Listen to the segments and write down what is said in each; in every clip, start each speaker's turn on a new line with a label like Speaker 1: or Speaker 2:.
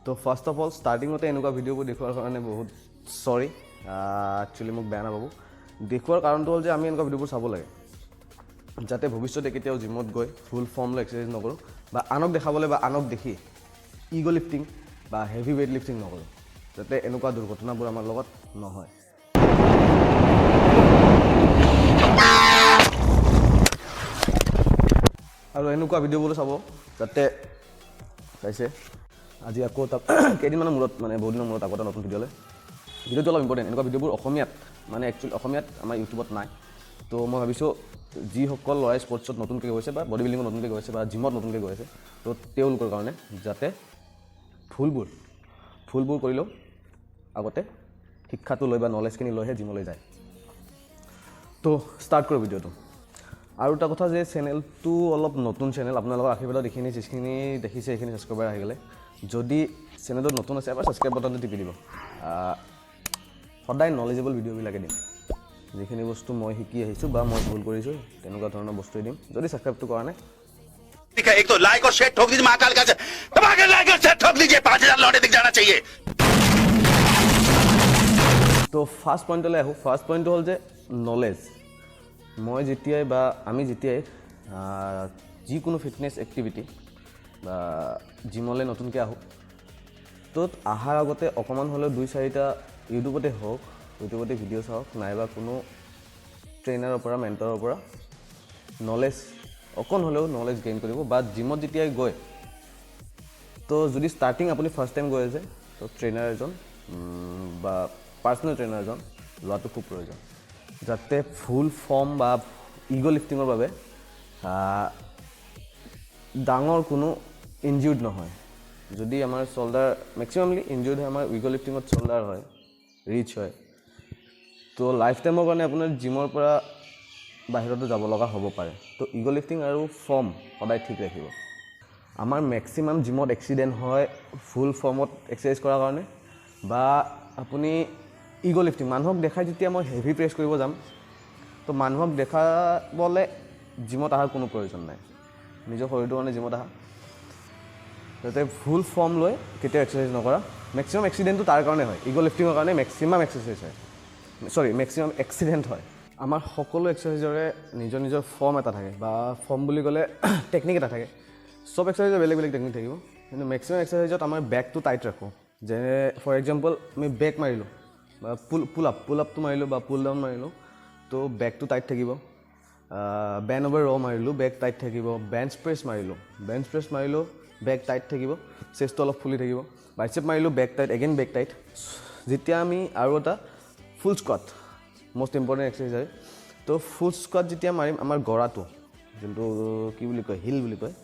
Speaker 1: तो first of all स्टार्टिंगते एनेकुवा भिडिओবোৰ দেখুৱাৰ কাৰণে বহুত সৰি একচুয়ালি মোক বেয়া নাপাব দেখুৱাৰ কাৰণটো হ'ল যে আমি এনেকুৱা ভিডিঅ'বোৰ চাব লাগে যাতে ভৱিষ্যতে কেতিয়াও জিমত গৈ ফুল ফৰ্ম লৈ এক্সাৰসাইজ নকৰো বা আনক দেখাবলৈ বা আনক দেখি ইগো লিফটিং বা হেভি ওয়েট লিফটিং নকৰো যাতে এনেকুৱা দুৰ্ঘটনাবোৰ আমাৰ লগত নহয় আৰু এনেকুৱা ভিডিঅ'বোৰ চাব যাতে চাইছে আজি আকৌ কেইদিনমানৰ মূৰত মানে বহুত দিনৰ মূৰত আকৌ এটা নতুন ভিডিঅ'টো অলপ ইম্পৰ্টেণ্ট এনেকুৱা ভিডিঅ'বোৰ অসমীয়াত মানে একচুৱেলি অসমীয়াত আমাৰ ইউটিউবত নাই তো মই ভাবিছোঁ যিসকল ল'ৰাই স্পৰ্টছত নতুনকৈ গৈছে বা বডি বিল্ডিঙত নতুনকৈ গৈছে বা জিমত নতুনকৈ গৈছে তো তেওঁলোকৰ কাৰণে যাতে ফুলবোৰ কৰিলেও আগতে শিক্ষাটো লৈ বা নলেজখিনি লৈহে জিমলৈ যায় তো ষ্টাৰ্ট কৰোঁ ভিডিঅ'টো আৰু এটা কথা যে চেনেলটো অলপ নতুন চেনেল আপোনালোকৰ আশীৰ্বাদত এইখিনি যিখিনি দেখিছে সেইখিনি ছাবস্ক্ৰাইবাৰ আহি গ'লে যদি চেনেলটো নতুন আছে এবাৰ ছাবস্ক্ৰাইব বাটনটো টিপি দিব সদায় নলেজেবল ভিডিঅ'বিলাকে দিম যিখিনি বস্তু মই শিকি আহিছোঁ বা মই ভুল কৰিছোঁ তেনেকুৱা ধৰণৰ বস্তুৱে দিম যদি ছাবস্ক্ৰাইবটো কৰা নাই
Speaker 2: एक तो लाइक और शेयर ठोक दीजिए महाकाल का दबाकर लाइक और शेयर ठोक दीजिए 5000 लौटे दिख जाना चाहिए
Speaker 1: তো ফাৰ্ষ্ট পইণ্টলৈ আহোঁ ফাৰ্ষ্ট পইণ্টটো হ'ল যে নলেজ মই যেতিয়াই বা আমি যেতিয়াই যিকোনো ফিটনেছ এক্টিভিটি বা জিমলৈ নতুনকৈ আহোঁ ত'ত অহাৰ আগতে অকণমান হ'লেও 2-4টা ইউটিউবতে হওক ইউটিউবতে ভিডিঅ' চাওক নাইবা কোনো ট্ৰেইনাৰৰ পৰা মেণ্টৰৰ পৰা নলেজ অকণ হ'লেও নলেজ গেইন কৰিব বা জিমত যেতিয়াই গৈ তো যদি ষ্টাৰ্টিং আপুনি ফাৰ্ষ্ট টাইম গৈ আছে তো ট্ৰেইনাৰ এজন বা পাৰ্চনেল ট্ৰেইনাৰ এজন লোৱাটো খুব প্ৰয়োজন যাতে ফুল ফৰ্ম বা ইগো লিফটিঙৰ বাবে ডাঙৰ কোনো ইনজিউৰ্ড নহয় যদি আমাৰ শোল্ডাৰ মেক্সিমামলি ইনজিউৰ্ড হয় আমাৰ ইগো লিফটিঙত শোল্ডাৰ হয় ৰিচ হয় তো লাইফ টাইমৰ কাৰণে আপোনাৰ জিমৰ পৰা বাহিৰতো যাব লগা হ'ব পাৰে তো ইগো লিফটিং আৰু ফৰ্ম সদায় ঠিক ৰাখিব আমাৰ মেক্সিমাম জিমত এক্সিডেণ্ট হয় ফুল ফৰ্মত এক্সাৰচাইজ কৰাৰ কাৰণে বা আপুনি ইগো লিফটিং মানুহক দেখাই যেতিয়া মই হেভি প্ৰেছ কৰিব যাম তো মানুহক দেখাবলৈ জিমত অহাৰ কোনো প্ৰয়োজন নাই নিজৰ শৰীৰটোৰ কাৰণে জিমত অহা যাতে ফুল ফৰ্ম লৈ কেতিয়াও এক্সাৰচাইজ নকৰা মেক্সিমাম এক্সিডেণ্টটো তাৰ কাৰণে হয় ইগো লিফটিঙৰ কাৰণে মেক্সিমাম এক্সাৰচাইজ হয় মেক্সিমাম এক্সিডেণ্ট হয় আমাৰ সকলো এক্সাৰচাইজৰে নিজৰ নিজৰ ফৰ্ম এটা থাকে বা ফৰ্ম বুলি ক'লে টেকনিক এটা থাকে সব এক্সাৰচাইজৰ বেলেগ বেলেগ টেকনিক থাকিব কিন্তু মেক্সিমাম এক্সাৰচাইজত আমাৰ বেকটো টাইট ৰাখোঁ যেনে ফৰ এক্সাম্পল আমি বেক মাৰিলোঁ বা পুল আপটো মাৰিলোঁ বা পুল ডাউন মাৰিলোঁ তো বেকটো টাইট থাকিব বেন অভাৰ ৰ মাৰিলোঁ বেক টাইট থাকিব বেঞ্চ প্ৰেছ মাৰিলোঁ বেক টাইট থাকিব চেষ্টটো অলপ ফুলি থাকিব বাইচেপ মাৰিলোঁ back tight again back tight যেতিয়া আমি আৰু এটা full squat most important exercise হয় তো ফুল স্কোৱাট যেতিয়া মাৰিম আমাৰ গৰাটো যোনটো কি বুলি কয় হিল বুলি কয়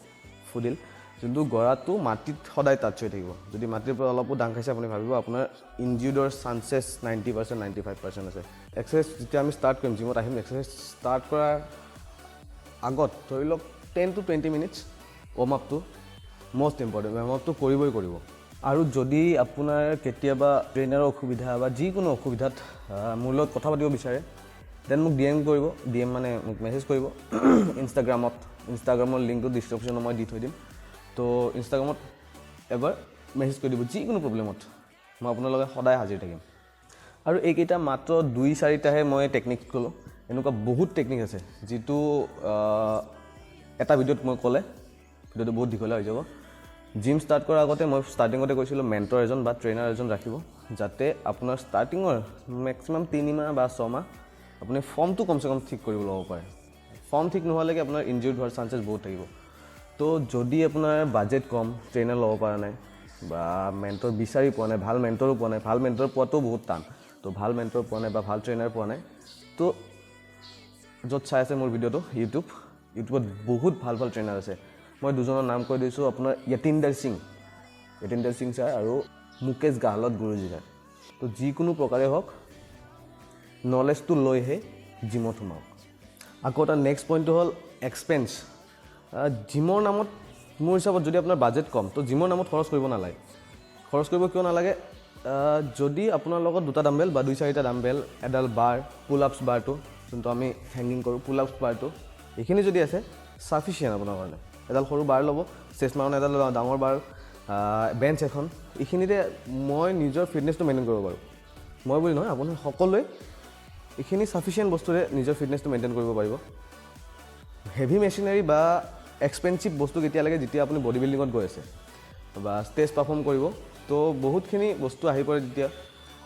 Speaker 1: ফুট হিল যোনটো গৰাটো মাটিত সদায় টাচ হৈ থাকিব যদি মাটিৰ পৰা অলপো দাং খাইছে আপুনি ভাবিব আপোনাৰ ইনজিউৰ্ডৰ চান্সেছ 90% 95% আছে এক্সাৰচাইজ যেতিয়া আমি ষ্টাৰ্ট কৰিম জিমত আহিম এক্সাৰচাইজ ষ্টাৰ্ট কৰাৰ আগত ধৰি লওক 10 to 20 minutes warm up to most important warm আপটো কৰিবই কৰিব আৰু যদি আপোনাৰ কেতিয়াবা ট্ৰেইনাৰৰ অসুবিধা বা যিকোনো অসুবিধাত মোৰ লগত কথা পাতিব বিচাৰে দেন মোক DM মানে মোক মেছেজ কৰিব ইনষ্টাগ্ৰামৰ লিংকটো ডিছক্ৰিপশ্যনত মই দি থৈ দিম তো ইনষ্টাগ্ৰামত এবাৰ মেছেজ কৰি দিব যিকোনো প্ৰব্লেমত মই আপোনাৰ লগত সদায় হাজিৰ থাকিম আৰু এইকেইটা মাত্ৰ 2-4টাহে মই টেকনিক ক'লোঁ এনেকুৱা বহুত টেকনিক আছে যিটো এটা ভিডিঅ'ত মই ক'লে ভিডিঅ'টো বহুত দীঘলীয়া হৈ যাব জিম ষ্টাৰ্ট কৰাৰ আগতে মই ষ্টাৰ্টিঙতে কৈছিলোঁ মেণ্টৰ এজন বা ট্ৰেইনাৰ এজন ৰাখিব যাতে আপোনাৰ ষ্টাৰ্টিঙৰ মেক্সিমাম 3 মাহ বা 6 মাহ আপুনি ফৰ্মটো কমচে কম ঠিক কৰিব ল'ব পাৰে ফৰ্ম ঠিক নোহোৱালৈকে আপোনাৰ ইনজিউৰ্ড হোৱাৰ চান্সেছ বহুত থাকিব তো যদি আপোনাৰ বাজেট কম ট্ৰেইনাৰ ল'ব পৰা নাই বা মেণ্টৰ বিচাৰি পোৱা নাই ভাল মেণ্টৰো পোৱা নাই ভাল মেণ্টৰ পোৱাটো বহুত টান তো ভাল মেণ্টৰ পোৱা নাই বা ভাল ট্ৰেইনাৰ পোৱা নাই তো য'ত চাই আছে মোৰ ভিডিঅ'টো ইউটিউবত বহুত ভাল ট্ৰেইনাৰ আছে মই দুজনৰ নাম কৈ দিছোঁ আপোনাৰ য়তীন্দ্ৰ সিং ছাৰ আৰু মুকেশ গাহলত গুৰুজী ছাৰ তো যিকোনো প্ৰকাৰে হওক নলেজটো লৈহে জিমত সোমাওক আকৌ এটা নেক্সট পইণ্টটো হ'ল এক্সপেঞ্চ জিমৰ নামত মোৰ হিচাপত যদি আপোনাৰ বাজেট কম তো জিমৰ নামত খৰচ কৰিব নালাগে খৰচ কৰিব কিয় নালাগে যদি আপোনাৰ লগত দুটা ডাম্বেল বা 2-4টা ডাম্বেল এডাল বাৰ পুল আপছ বাৰটো যোনটো আমি হেংগিং কৰোঁ পুল আপছ বাৰটো এইখিনি যদি আছে চাফিচিয়েণ্ট আপোনাৰ কাৰণে এডাল সৰু বাৰ ল'ব চেষ্ট মাউণ্ট এডাল ডাঙৰ বাৰ বেঞ্চ এখন এইখিনিতে মই নিজৰ ফিটনেছটো মেইনটেইন কৰিব পাৰোঁ মই বুলি নহয় আপুনি সকলোৱে এইখিনি চাফিচিয়েণ্ট বস্তুৰে নিজৰ ফিটনেছটো মেইনটেইন কৰিব পাৰিব হেভি মেচিনাৰী বা এক্সপেঞ্চিভ বস্তু কেতিয়া লাগে যেতিয়া আপুনি বডি বিল্ডিঙত গৈ আছে বা ষ্টেজ পাৰফৰ্ম কৰিব তো বহুতখিনি বস্তু আহি পৰে যেতিয়া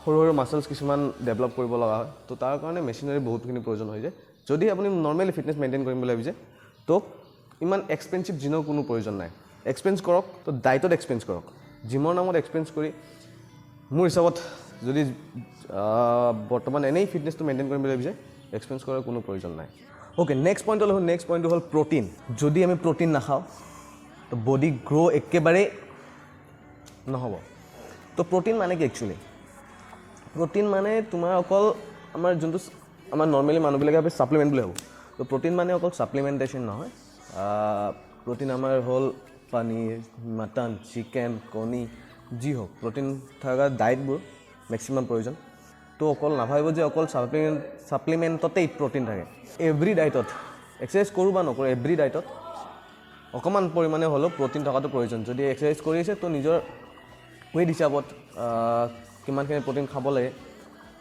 Speaker 1: সৰু সৰু মাছলছ কিছুমান ডেভেলপ কৰিব লগা হয় তো তাৰ কাৰণে মেচিনাৰী বহুতখিনি প্ৰয়োজন হৈ যায় যদি আপুনি নৰ্মেলি ফিটনেছ মেইনটেইন কৰিম বুলি ভাবিছে তো ইমান এক্সপেঞ্চিভ জিমৰ কোনো প্ৰয়োজন নাই এক্সপেঞ্চ কৰক তো ডাইটত এক্সপেঞ্চ কৰক জিমৰ নামত এক্সপেঞ্চ কৰি মোৰ হিচাপত যদি বৰ্তমান এনেই ফিটনেছটো মেইনটেইন কৰিম বুলি ভাবিছে এক্সপেঞ্চ কৰাৰ কোনো প্ৰয়োজন নাই ওকে নেক্সট পইণ্টটো হ'ল প্ৰ'টিন যদি আমি প্ৰ'টিন নাখাওঁ তো বডি গ্ৰ' একেবাৰে নহ'ব তো প্ৰ'টিন মানে কি একচুৱেলি প্ৰ'টিন মানে তোমাৰ অকল আমাৰ যোনটো আমাৰ নৰ্মেলি মানুহবিলাকে ভাবে ছাপ্লিমেণ্ট বুলি ভাবোঁ তো প্ৰ'টিন মানে অকল ছাপ্লিমেণ্টেশ্যন নহয় প্ৰ'টিন আমাৰ হ'ল পনীৰ মাটন চিকেন কণী যি হওক প্ৰ'টিন থকা ডায়েটবোৰ মেক্সিমাম প্ৰয়োজন তো অকল নাভাবিব যে অকল ছাপ্লিমেণ্টতেই প্ৰ'টিন থাকে এভৰি ডায়েটত এক্সাৰচাইজ কৰোঁ বা নকৰোঁ এভৰি ডায়েটত অকণমান পৰিমাণে হ'লেও প্ৰ'টিন থকাটো প্ৰয়োজন যদি এক্সাৰচাইজ কৰি আছে তো নিজৰ ৱেইট হিচাপত কিমানখিনি প্ৰ'টিন খাব লাগে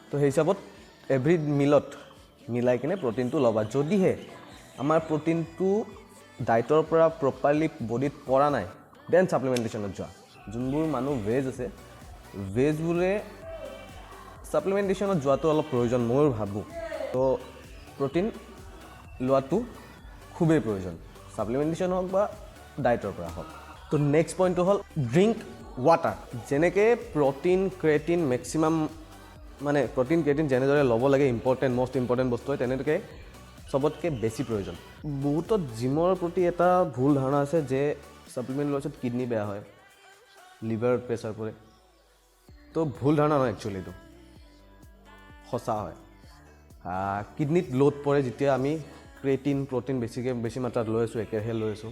Speaker 1: তো সেই হিচাপত এভৰি মিলত মিলাই কিনে প্ৰ'টিনটো ল'বা যদিহে আমাৰ প্ৰ'টিনটো ডায়েটৰ পৰা প্ৰপাৰলি বডিত পৰা নাই দেন ছাপ্লিমেণ্টেশ্যনত যোৱা যোনবোৰ মানুহ ভেজ আছে ভেজবোৰে ছাপ্লিমেণ্টেশ্যনত যোৱাটো অলপ প্ৰয়োজন মই ভাবোঁ তো প্ৰ'টিন লোৱাটো খুবেই প্ৰয়োজন ছাপ্লিমেণ্টেশ্যন হওক বা ডায়েটৰ পৰা হওক তো নেক্সট পইণ্টটো হ'ল ড্ৰিংক ৱাটাৰ যেনেকৈ প্ৰ'টিন ক্ৰেটিন মেক্সিমাম মানে প্ৰ'টিন ক্ৰেটিন যেনেদৰে ল'ব লাগে মষ্ট ইম্পৰ্টেণ্ট বস্তু হয় তেনেকৈ চবতকৈ বেছি প্ৰয়োজন বহুতত জিমৰ প্ৰতি এটা ভুল ধাৰণা আছে যে ছাপ্লিমেণ্ট লোৱাৰ পিছত কিডনী বেয়া হয় লিভাৰত প্ৰেছাৰ পৰে তো ভুল ধাৰণা নহয় একচুৱেলি এইটো সঁচা হয় কিডনীত লোড পৰে যেতিয়া আমি ক্ৰেটিন প্ৰ'টিন বেছি মাত্ৰাত লৈ আছোঁ একেৰাহে লৈ আছোঁ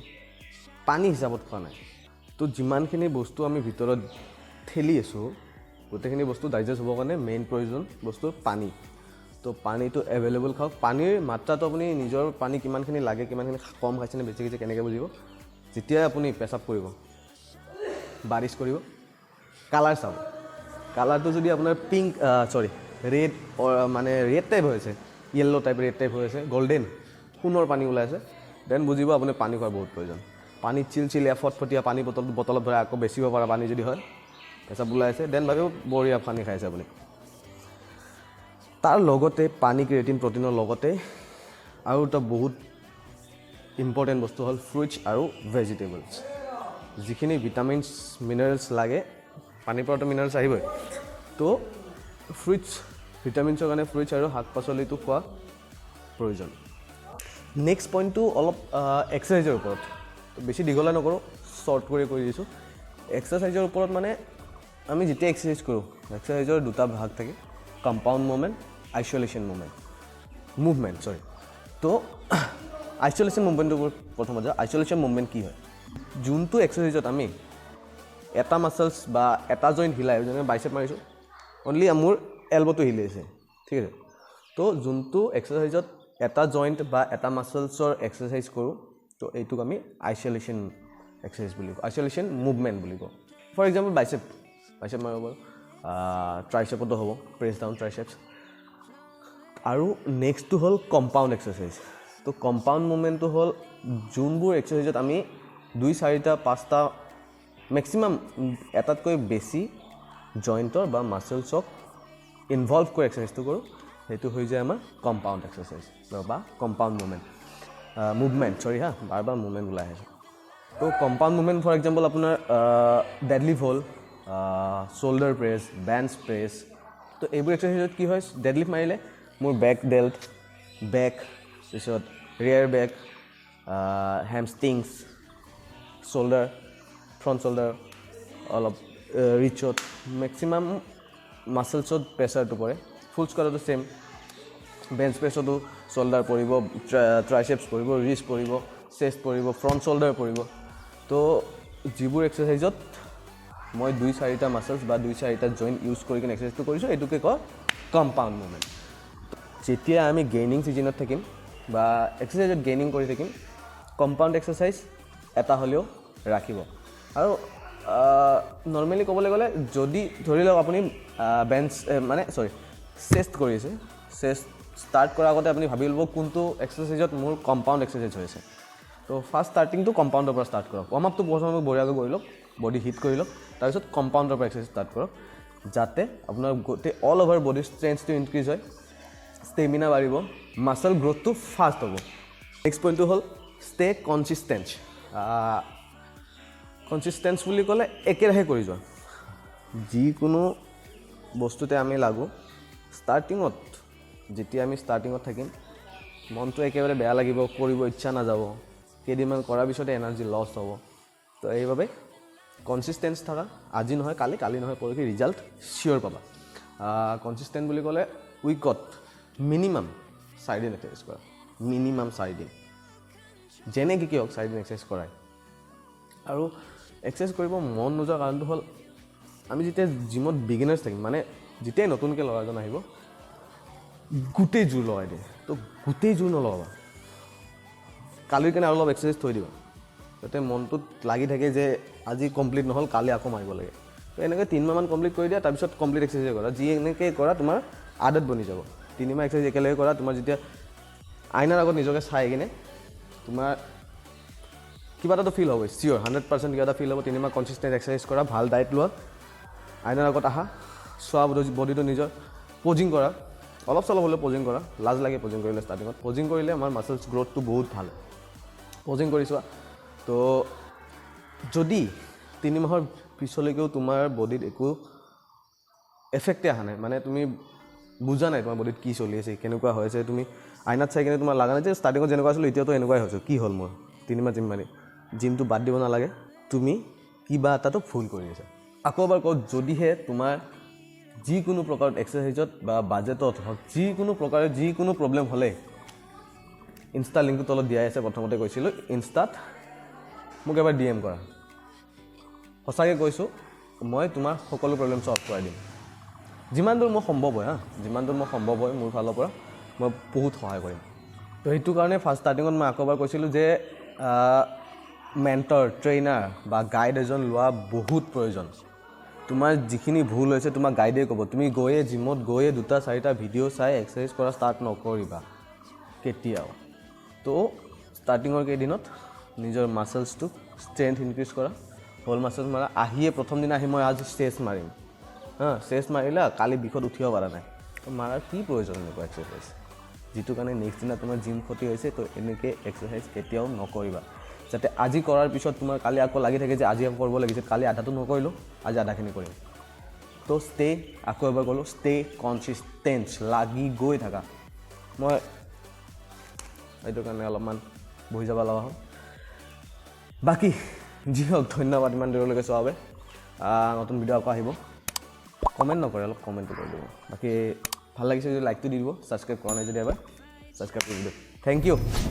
Speaker 1: পানী হিচাপত খোৱা নাই তো যিমানখিনি বস্তু আমি ভিতৰত ঠেলি আছোঁ গোটেইখিনি বস্তু ডাইজেষ্ট হ'বৰ কাৰণে মেইন প্ৰয়োজন বস্তু পানী তো পানীটো এভেইলেবল খাওক পানীৰ মাত্ৰাটো আপুনি নিজৰ পানী কিমানখিনি লাগে কিমানখিনি কম খাইছেনে বেছি খাইছে কেনেকৈ বুজিব যেতিয়া আপুনি পেচাব কৰিব বাৰিছ কৰিব কালাৰ চাব কালাৰটো যদি আপোনাৰ পিংক ৰেড মানে ৰেড টাইপ হৈ আছে য়েল্ল' টাইপ ৰেড টাইপ হৈ আছে গল্ডেন সোণৰ পানী ওলাই আছে দেন বুজিব আপুনি পানী খোৱাৰ বহুত প্ৰয়োজন পানীত চিলচিলীয়া ফটফটীয়া পানী বটলত ভৰাই আকৌ বেচিব পৰা পানী যদি হয় পেচাব ওলাই আছে দেন ভাবিব বঢ়িয়া পানী খাইছে আপুনি তাৰ লগতে পানী ক্ৰিয়েটিন প্ৰ'টিনৰ লগতে আৰু এটা বহুত ইম্পৰ্টেণ্ট বস্তু হ'ল ফ্ৰুইটছ আৰু ভেজিটেবলছ যিখিনি ভিটামিনছ মিনাৰেলছ লাগে পানীৰ পৰাতো মিনাৰেলছ আহিবই তো ফ্ৰুইটছ ভিটামিনছৰ কাৰণে ফ্ৰুইটছ আৰু শাক পাচলিটো খোৱা প্ৰয়োজন নেক্সট পইণ্টটো অলপ এক্সাৰচাইজৰ ওপৰত বেছি দীঘলে নকৰোঁ শ্বৰ্ট কৰি দিছোঁ এক্সাৰচাইজৰ ওপৰত মানে আমি যেতিয়া এক্সাৰচাইজ কৰোঁ এক্সাৰচাইজৰ দুটা ভাগ থাকে কম্পাউণ্ড মুভমেণ্ট আইচলেশ্যন মুভমেণ্ট তো আইচলেশ্যন মুভমেণ্টটোৰ প্ৰথমত যাওঁ আইচলেশ্যন মুভমেণ্ট কি হয় যোনটো এক্সাৰচাইজত আমি এটা মাছলছ বা এটা জইণ্ট হিলাই যেনে বাইচেপ মাৰিছোঁ অনলি মোৰ এলব'টো হিলি আছে ঠিক আছে তো যোনটো এক্সাৰচাইজত এটা জইণ্ট বা এটা মাছলছৰ এক্সাৰচাইজ কৰোঁ তো এইটোক আমি আইচলেশ্যন এক্সাৰচাইজ বুলি কওঁ আইচলেশ্যন মুভমেণ্ট বুলি কওঁ ফৰ এক্সাম্পল বাইচেপ মাৰিব পাৰোঁ ট্ৰাইচেপতো হ'ব প্ৰেছ ডাউন ট্ৰাইচেপছ আৰু নেক্সটটো হ'ল কম্পাউণ্ড এক্সাৰচাইজ তো কম্পাউণ্ড মুভমেণ্টটো হ'ল যোনবোৰ এক্সাৰচাইজত আমি 2-4টা 5টা মেক্সিমাম এটাতকৈ বেছি জইণ্টৰ বা মাছলছক ইনভলভ কৰি এক্সাৰচাইজটো কৰোঁ সেইটো হৈ যায় আমাৰ কম্পাউণ্ড এক্সাৰচাইজ বা কম্পাউণ্ড মুভমেণ্ট বাৰ মুভমেণ্ট ওলাই আহিছে তো কম্পাউণ্ড মুভমেণ্ট ফৰ এক্সাম্পল আপোনাৰ ডেডলিফ্ট হ'ল শ্ব'ল্ডাৰ প্ৰেছ বেঞ্চ প্ৰেছ তো এইবোৰ এক্সাৰচাইজত কি হয় ডেডলিফ্ট মাৰিলে মোৰ বেক ডেল্ট বেক তাৰপিছত ৰিয়াৰ বেক হেমষ্ট্ৰিংছ শ্ব'ল্ডাৰ ফ্ৰণ্ট শ্ব'ল্ডাৰ অলপ ৰিচত মেক্সিমাম মাছলছত প্ৰেছাৰটো পৰে ফুল স্কোৱাডতো ছেইম বেঞ্চ প্ৰেছতো শ্বল্ডাৰ পৰিব ট্ৰাইচেপছ পৰিব ৰিষ্ট পৰিব চেষ্ট পৰিব ফ্ৰণ্ট শ্বল্ডাৰ পৰিব তো যিবোৰ এক্সাৰচাইজত মই 2-4টা মাছলছ বা 2-4টা জইণ্ট ইউজ কৰি কিনে এক্সাৰচাইজটো কৰিছোঁ এইটোকে কয় কম্পাউণ্ড মুভমেণ্ট যেতিয়া আমি গেইনিং ছিজনত থাকিম বা এক্সাৰচাইজত গেইনিং কৰি থাকিম কম্পাউণ্ড এক্সাৰচাইজ এটা হ'লেও ৰাখিব আৰু নৰ্মেলি ক'বলৈ গ'লে যদি ধৰি লওক আপুনি বেঞ্চ মানে চেষ্ট কৰি আছে চেষ্ট ষ্টাৰ্ট কৰাৰ আগতে আপুনি ভাবি ল'ব কোনটো এক্সাৰচাইজত মোৰ কম্পাউণ্ড এক্সাৰচাইজ হৈ আছে তো ফাৰ্ষ্ট ষ্টাৰ্টিংটো কম্পাউণ্ডৰ পৰা ষ্টাৰ্ট কৰক ৱাৰ্ম আপটো প্ৰথমে বঢ়িয়াকৈ কৰি লওক বডি হিট কৰি লওক তাৰপিছত কম্পাউণ্ডৰ পৰা এক্সাৰচাইজ ষ্টাৰ্ট কৰক যাতে আপোনাৰ গোটেই অল অভাৰ বডিৰ ষ্ট্ৰেংথটো ইনক্ৰিজ হয় ষ্টেমিনা বাঢ়িব মাছল গ্ৰ'থটো ফাষ্ট হ'ব নেক্সট পইণ্টটো হ'ল ষ্টে কনচিষ্টেঞ্চ কনচিষ্টেঞ্চ বুলি ক'লে একেৰাহে কৰি যোৱা যিকোনো বস্তুতে আমি লাগোঁ ষ্টাৰ্টিঙত যেতিয়া আমি ষ্টাৰ্টিঙত থাকিম মনটো একেবাৰে বেয়া লাগিব কৰিব ইচ্ছা নাযাব কেইদিনমান কৰাৰ পিছতে এনাৰ্জি লছ হ'ব তো এইবাবে কনচিষ্টেঞ্চ থকা আজি নহয় কালি নহয় পৰহি ৰিজাল্ট চিয়'ৰ পাবা কনচিষ্টেণ্ট বুলি ক'লে উইকত মিনিমাম 4 দিন এক্সাৰচাইজ কৰা মিনিমাম 4 দিন যেনেকৈ কি হওক 4 দিন এক্সাৰচাইজ কৰাই আৰু এক্সাৰচাইজ কৰিব মন নোযোৱা কাৰণটো হ'ল আমি যেতিয়া জিমত বিগিনাৰ্ছ থাকিম মানে যেতিয়াই নতুনকৈ ল'ৰাজন আহিব গোটেই জোৰ লগাই দিয়ে তো গোটেই জোৰ নলগাবা কালিৰ কাৰণে আৰু অলপ এক্সাৰচাইজ থৈ দিবা যাতে মনটোত লাগি থাকে যে আজি কমপ্লিট নহ'ল কালি আকৌ মাৰিব লাগে তো এনেকৈ 3 মাহমান কমপ্লিট কৰি দিয়া তাৰপিছত কমপ্লিট এক্সাৰচাইজ কৰা যি এনেকৈ কৰা তোমাৰ আদত বনি যাব 3 মাহ এক্সাৰচাইজ একেলগে কৰা তোমাৰ যেতিয়া আইনাৰ আগত নিজকে চাই কিনে তোমাৰ কিবা এটাতো ফিল হ'ব চিয়'ৰ 100% কিবা এটা ফিল হ'ব 3 মাহ কনচিষ্টেণ্ট এক্সাৰচাইজ কৰা ভাল ডায়েট লোৱা আইনাৰ আগত আহা চোৱা বডিটো নিজৰ পজিং কৰা অলপ চলপ হ'লেও পজিং কৰা লাজ লাগে পজিং কৰিলে ষ্টাৰ্টিঙত পজিং কৰিলে আমাৰ মাছলছ গ্ৰ'থটো বহুত ভাল পজিং কৰি চোৱা তো যদি 3 মাহৰ পিছলৈকেও তোমাৰ বডিত একো এফেক্টে অহা নাই মানে তুমি বুজা নাই তোমাৰ বডিত কি চলি আছে কেনেকুৱা হৈ আছে তুমি আইনাত চাই কিনে তোমাৰ লগা নাই যে ষ্টাৰ্টিঙত যেনেকুৱা আছিলোঁ এতিয়াতো এনেকুৱাই হৈছে কি হ'ল মোৰ 3 মাহ জিম মাৰি জিমটো বাদ দিব নালাগে তুমি কিবা এটাতো ভুল কৰি আছা আকৌ এবাৰ কওঁ যদিহে তোমাৰ যিকোনো প্ৰকাৰত এক্সাৰচাইজত বা বাজেটত হওক যিকোনো প্ৰকাৰে যিকোনো প্ৰব্লেম হ'লে ইনষ্টা লিংকটো তলত দিয়াই আছে প্ৰথমতে কৈছিলোঁ ইনষ্টাত মোক এবাৰ DM কৰা সঁচাকৈ কৈছোঁ মই তোমাৰ সকলো প্ৰব্লেম ছল্ভ কৰাই দিম যিমান দূৰ মোৰ সম্ভৱ হয় যিমান দূৰ মোৰ সম্ভৱ হয় মোৰ ফালৰ পৰা মই বহুত সহায় কৰিম তো সেইটো কাৰণে ফাৰ্ষ্ট ষ্টাৰ্টিঙত মই আকৌ এবাৰ কৈছিলোঁ যে মেণ্টৰ ট্ৰেইনাৰ বা গাইড এজন লোৱা বহুত প্ৰয়োজন তোমাৰ যিখিনি ভুল হৈছে তোমাক গাইডে ক'ব তুমি গৈয়ে জিমত গৈয়ে 2-4টা ভিডিঅ' চাই এক্সাৰচাইজ কৰা ষ্টাৰ্ট নকৰিবা কেতিয়াও তো ষ্টাৰ্টিঙৰ কেইদিনত নিজৰ মাছলছটো ষ্ট্ৰেংথ ইনক্ৰিজ কৰা হ'ল মাছলছ মাৰা আহিয়ে প্ৰথম দিনা আহি মই আজি চেষ্ট মাৰিম চেষ্ট মাৰিলা কালি বিষত উঠিব পৰা নাই তো মাৰাৰ কি প্ৰয়োজন এনেকুৱা এক্সাৰচাইজ যিটো কাৰণে নেক্সট দিনা তোমাৰ জিম ক্ষতি হৈছে তো এনেকৈ এক্সাৰচাইজ কেতিয়াও নকৰিবা যাতে আজি কৰাৰ পিছত তোমাৰ কালি আকৌ লাগি থাকে যে আজি আকৌ কৰিব লাগিছে কালি আধাটো নকৰিলোঁ আজি আধাখিনি কৰিম তো ষ্টে আকৌ এবাৰ ক'লোঁ ষ্টে কনচিষ্টেঞ্চ লাগি গৈ থাকা মই সেইটো কাৰণে অলপমান বহি যাব লগা হ'ল বাকী যি হওক ধন্যবাদ ইমান দূৰলৈকে চোৱাৰ বাবে নতুন ভিডিঅ' আকৌ আহিব কমেণ্ট নকৰে অলপ কমেণ্টটো কৰি দিব বাকী ভাল লাগিছে যদি লাইকটো দি দিব ছাবস্ক্ৰাইব কৰা নাই যদি এবাৰ ছাবস্ক্ৰাইব কৰি দিব থেংক ইউ